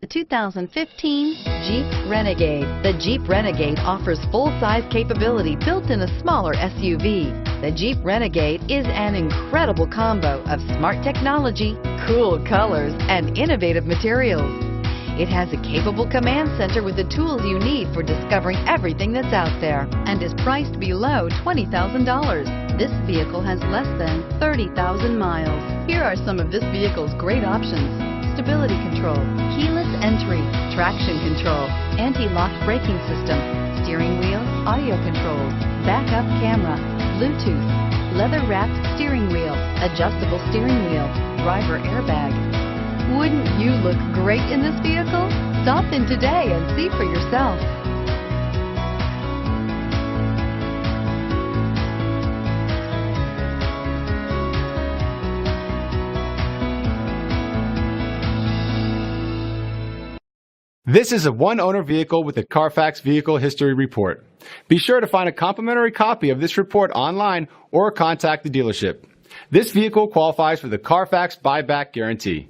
The 2015 Jeep Renegade. The Jeep Renegade offers full-size capability built in a smaller SUV. The Jeep Renegade is an incredible combo of smart technology, cool colors, and innovative materials. It has a capable command center with the tools you need for discovering everything that's out there and is priced below $20,000. This vehicle has less than 30,000 miles. Here are some of this vehicle's great options: stability control, keyless entry, traction control, anti-lock braking system, steering wheel audio controls, backup camera, Bluetooth, leather-wrapped steering wheel, adjustable steering wheel, driver airbag. Wouldn't you look great in this vehicle? Stop in today and see for yourself. This is a one-owner vehicle with a Carfax Vehicle History Report. Be sure to find a complimentary copy of this report online or contact the dealership. This vehicle qualifies for the Carfax Buyback Guarantee.